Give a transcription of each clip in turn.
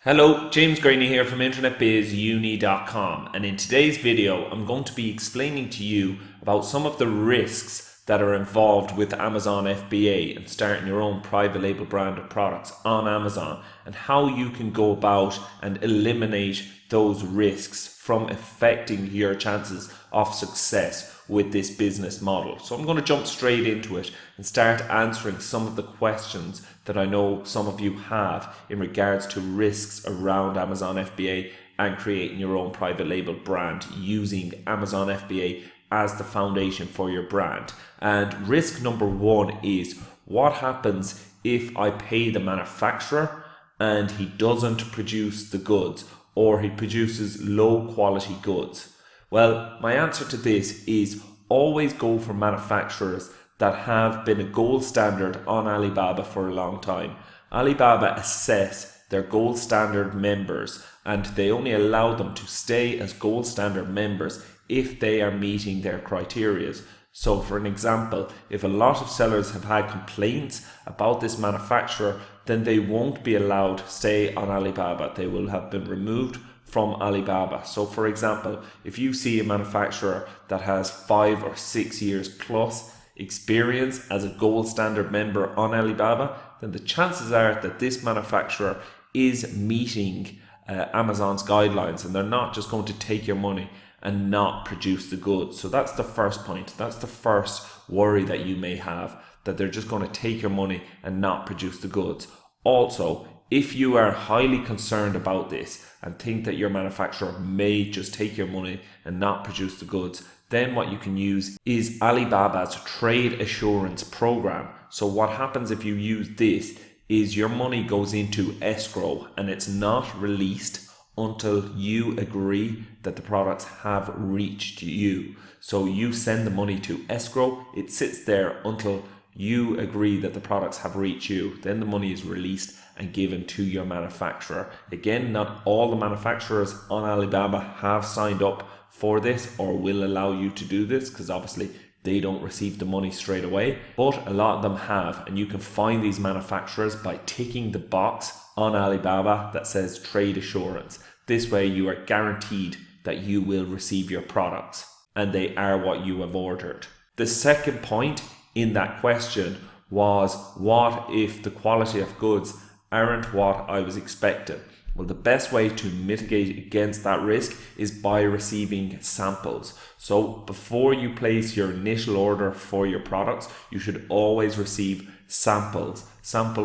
Hello, James Graney here from InternetBizUni.com, and in today's video I'm going to be explaining to you about some of the risks that are involved with Amazon FBA and starting your own private label brand of products on Amazon, and how you can go about and eliminate those risks from affecting your chances of success with this business model. So I'm going to jump straight into it and start answering some of the questions that I know some of you have in regards to risks around Amazon FBA and creating your own private label brand using Amazon FBA as the foundation for your brand. And risk number one is, what happens if I pay the manufacturer and he doesn't produce the goods, or he produces low quality goods? Well, my answer to this is always go for manufacturers that have been a gold standard on Alibaba for a long time. Alibaba assess their gold standard members, and they only allow them to stay as gold standard members if they are meeting their criteria. So for an example, if a lot of sellers have had complaints about this manufacturer, then they won't be allowed to stay on Alibaba. They will have been removed from Alibaba. So for example, if you see a manufacturer that has 5 or 6 years plus experience as a gold standard member on Alibaba, then the chances are that this manufacturer is meeting Amazon's guidelines, and they're not just going to take your money and not produce the goods. So that's the first point. That's the first worry that you may have, that they're just going to take your money and not produce the goods. Also, if you are highly concerned about this and think that your manufacturer may just take your money and not produce the goods, then what you can use is Alibaba's trade assurance program. So what happens if you use this is your money goes into escrow and it's not released until you agree that the products have reached you. So you send the money to escrow, it sits there until you agree that the products have reached you. Then the money is released and given to your manufacturer. Again, not all the manufacturers on Alibaba have signed up for this or will allow you to do this, because obviously they don't receive the money straight away, but a lot of them have, and you can find these manufacturers by ticking the box on Alibaba that says trade assurance. This way you are guaranteed that you will receive your products and they are what you have ordered. The second point in that question was, what if the quality of goods aren't what I was expecting? Well, the best way to mitigate against that risk is by receiving samples. So before you place your initial order for your products, you should always receive samples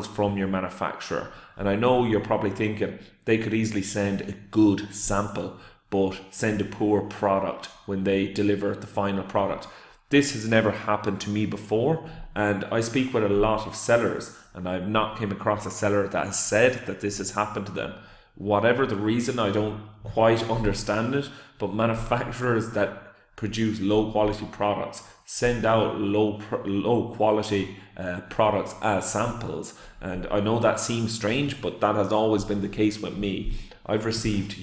from your manufacturer. And I know you're probably thinking they could easily send a good sample but send a poor product when they deliver the final product. This has never happened to me before, and I speak with a lot of sellers, and I've not came across a seller that has said that this has happened to them. Whatever the reason, I don't quite understand it, but manufacturers that produce low quality products send out low quality products as samples. And I know that seems strange, but that has always been the case with me. I've received,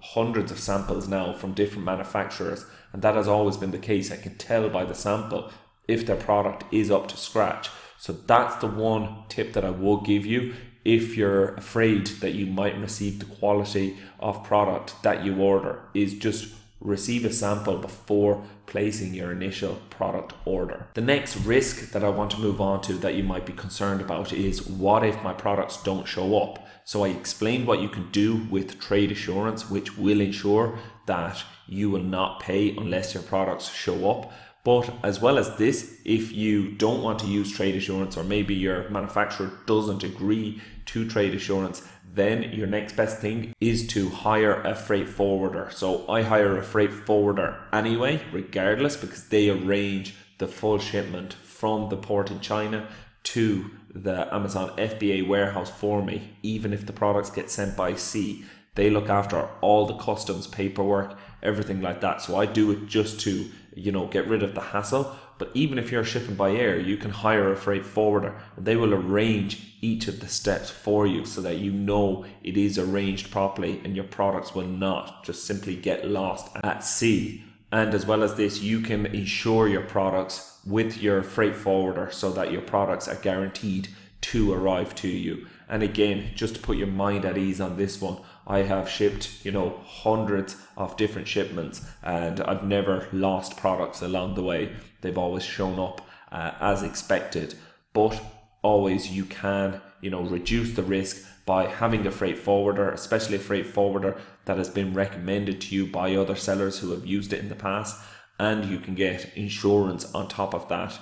hundreds of samples now from different manufacturers, and that has always been the case. I can tell by the sample if their product is up to scratch. So that's the one tip that I will give you if you're afraid that you might receive the quality of product that you order, is just receive a sample before placing your initial product order. The next risk that I want to move on to that you might be concerned about is, what if my products don't show up? So I explained what you can do with trade assurance, which will ensure that you will not pay unless your products show up. But as well as this, if you don't want to use trade assurance, or maybe your manufacturer doesn't agree to trade assurance, then your next best thing is to hire a freight forwarder. So I hire a freight forwarder anyway, regardless, because they arrange the full shipment from the port in China to the Amazon FBA warehouse for me. Even if the products get sent by sea, they look after all the customs paperwork, everything like that. So I do it just to, get rid of the hassle. But even if you're shipping by air, you can hire a freight forwarder and they will arrange each of the steps for you so that it is arranged properly and your products will not just simply get lost at sea. And as well as this, you can insure your products with your freight forwarder so that your products are guaranteed to arrive to you. And again, just to put your mind at ease on this one, I have shipped, hundreds of different shipments, and I've never lost products along the way. They've always shown up as expected. But always you can, reduce the risk by having a freight forwarder, especially a freight forwarder that has been recommended to you by other sellers who have used it in the past. And you can get insurance on top of that,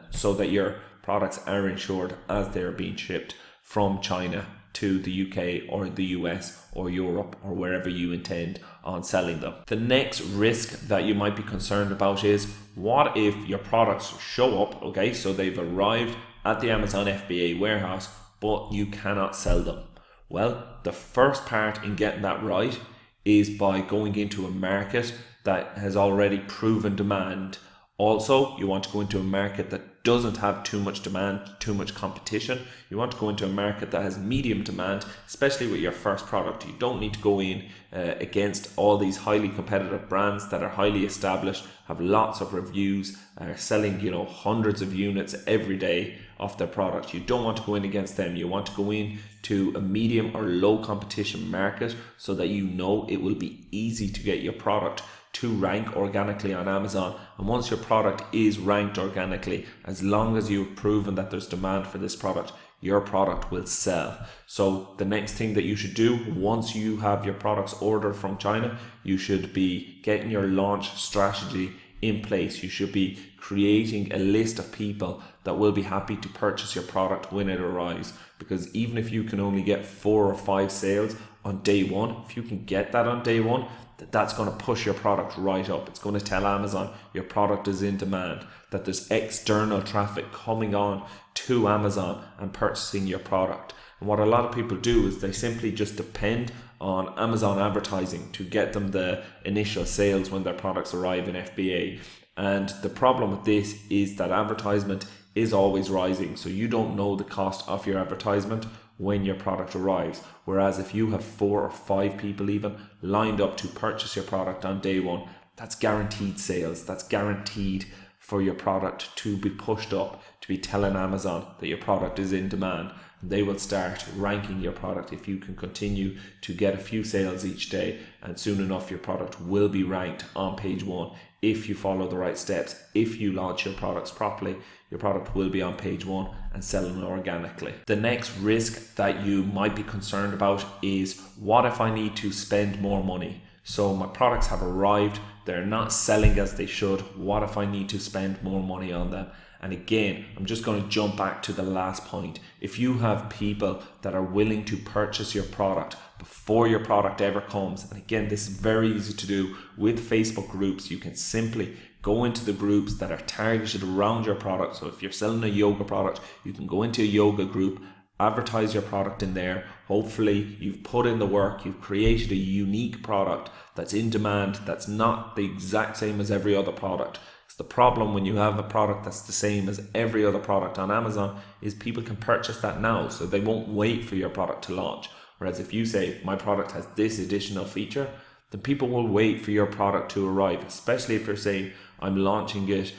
so that your products are insured as they're being shipped from China to the UK or the US or Europe or wherever you intend on selling them. The next risk that you might be concerned about is, what if your products show up, okay, so they've arrived at the Amazon FBA warehouse, but you cannot sell them? Well, the first part in getting that right is by going into a market that has already proven demand. Also, you want to go into a market that doesn't have too much demand, too much competition. You want to go into a market that has medium demand, especially with your first product. You don't need to go in against all these highly competitive brands that are highly established, have lots of reviews, are selling, hundreds of units every day of their product. You don't want to go in against them. You want to go in to a medium or low competition market so that it will be easy to get your product to rank organically on Amazon. And once your product is ranked organically, as long as you've proven that there's demand for this product, your product will sell. So the next thing that you should do once you have your products ordered from China, you should be getting your launch strategy in place. You should be creating a list of people that will be happy to purchase your product when it arrives. Because even if you can only get 4 or 5 sales on day one, if you can get that on day one, that's going to push your product right up. It's going to tell Amazon your product is in demand, that there's external traffic coming on to Amazon and purchasing your product. And what a lot of people do is they simply just depend on Amazon advertising to get them the initial sales when their products arrive in FBA. And the problem with this is that advertisement is always rising, so you don't know the cost of your advertisement when your product arrives. Whereas if you have 4 or 5 people even lined up to purchase your product on day one, that's guaranteed sales. That's guaranteed for your product to be pushed up, to be telling Amazon that your product is in demand. They will start ranking your product if you can continue to get a few sales each day, and soon enough your product will be ranked on page 1. If you follow the right steps, if you launch your products properly, your product will be on page 1 and selling organically. The next risk that you might be concerned about is, what if I need to spend more money? So my products have arrived, they're not selling as they should. What if I need to spend more money on them? And again, I'm just going to jump back to the last point. If you have people that are willing to purchase your product before your product ever comes, and again, this is very easy to do with Facebook groups. You can simply go into the groups that are targeted around your product. So if you're selling a yoga product, you can go into a yoga group, advertise your product in there. Hopefully you've put in the work, you've created a unique product that's in demand, that's not the exact same as every other product. The problem when you have a product that's the same as every other product on Amazon is people can purchase that now, so they won't wait for your product to launch. Whereas if you say, my product has this additional feature, then people will wait for your product to arrive, especially if you're saying, I'm launching it,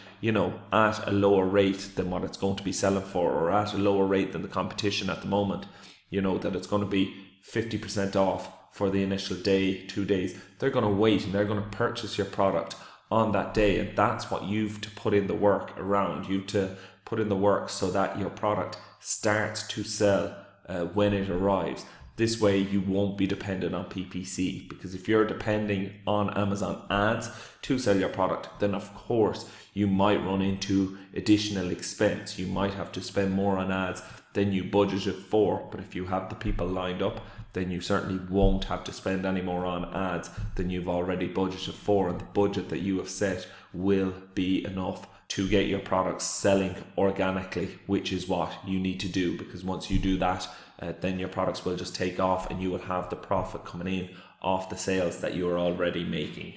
at a lower rate than what it's going to be selling for, or at a lower rate than the competition at the moment, that it's going to be 50% off for the initial day, 2 days. They're going to wait and they're going to purchase your product on that day, and that's what you've to put in the work around. You've to put in the work so that your product starts to sell when it arrives. This way you won't be dependent on PPC, because if you're depending on Amazon ads to sell your product, then of course you might run into additional expense. You might have to spend more on ads than you budgeted for, but if you have the people lined up, then you certainly won't have to spend any more on ads than you've already budgeted for, and the budget that you have set will be enough to get your products selling organically, which is what you need to do, because once you do that, then your products will just take off and you will have the profit coming in off the sales that you are already making.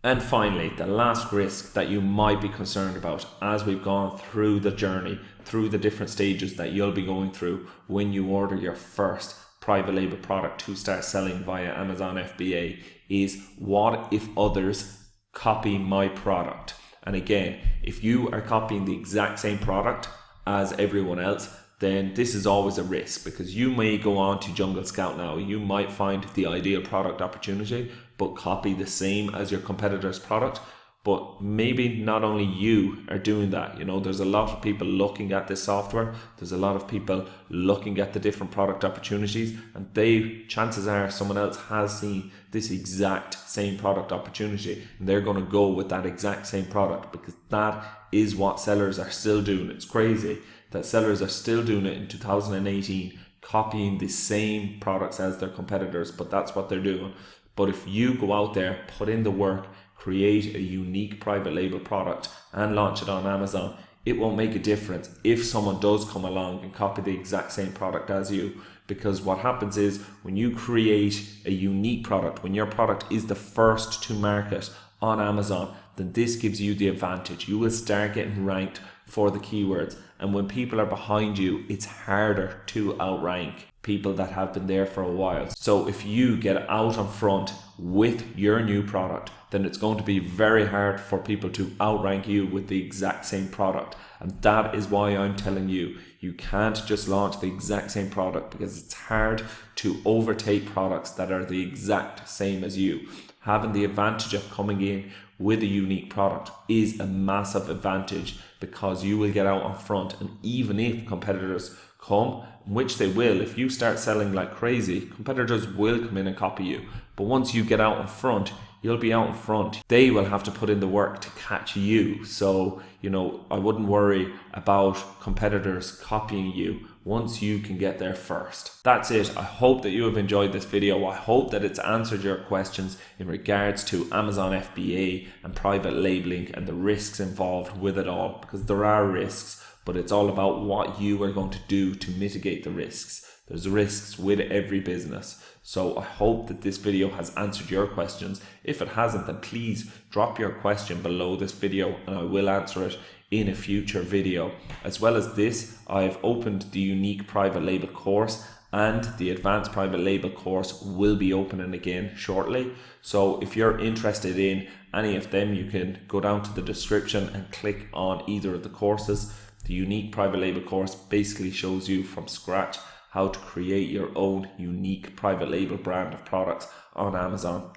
And finally, the last risk that you might be concerned about as we've gone through the journey, through the different stages that you'll be going through when you order your first private label product to start selling via Amazon FBA, is, what if others copy my product? And again, if you are copying the exact same product as everyone else, then this is always a risk, because you may go on to Jungle Scout now, you might find the ideal product opportunity but copy the same as your competitor's product. But maybe not only you are doing that. There's a lot of people looking at this software, there's a lot of people looking at the different product opportunities, and chances are someone else has seen this exact same product opportunity, and they're going to go with that exact same product, because that is what sellers are still doing. It's crazy that sellers are still doing it in 2018, copying the same products as their competitors, but that's what they're doing. But if you go out there, put in the work, create a unique private label product and launch it on Amazon, it won't make a difference if someone does come along and copy the exact same product as you. Because what happens is, when you create a unique product, when your product is the first to market on Amazon, then this gives you the advantage. You will start getting ranked for the keywords, and when people are behind you, it's harder to outrank people that have been there for a while. So if you get out in front with your new product, then it's going to be very hard for people to outrank you with the exact same product. And that is why I'm telling you, you can't just launch the exact same product, because it's hard to overtake products that are the exact same as you. Having the advantage of coming in with a unique product is a massive advantage, because you will get out in front. And even if competitors come, which they will, if you start selling like crazy, competitors will come in and copy you. But once you get out in front, you'll be out in front. They will have to put in the work to catch you. So, I wouldn't worry about competitors copying you once you can get there first. That's it. I hope that you have enjoyed this video. I hope that it's answered your questions in regards to Amazon FBA and private labeling and the risks involved with it all, because there are risks, but it's all about what you are going to do to mitigate the risks. There's risks with every business. So I hope that this video has answered your questions. If it hasn't, then please drop your question below this video and I will answer it in a future video. As well as this, I've opened the unique private label course, and the advanced private label course will be opening again shortly. So if you're interested in any of them, you can go down to the description and click on either of the courses. The unique private label course basically shows you from scratch how to create your own unique private label brand of products on Amazon.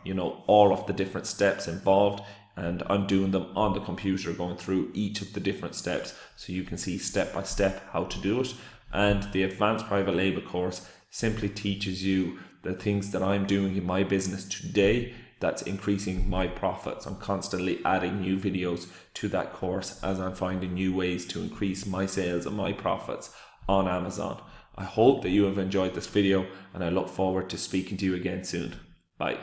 All of the different steps involved, and I'm doing them on the computer, going through each of the different steps so you can see step by step how to do it. And the advanced private label course simply teaches you the things that I'm doing in my business today that's increasing my profits. I'm constantly adding new videos to that course as I'm finding new ways to increase my sales and my profits on Amazon. I hope that you have enjoyed this video, and I look forward to speaking to you again soon. Bye.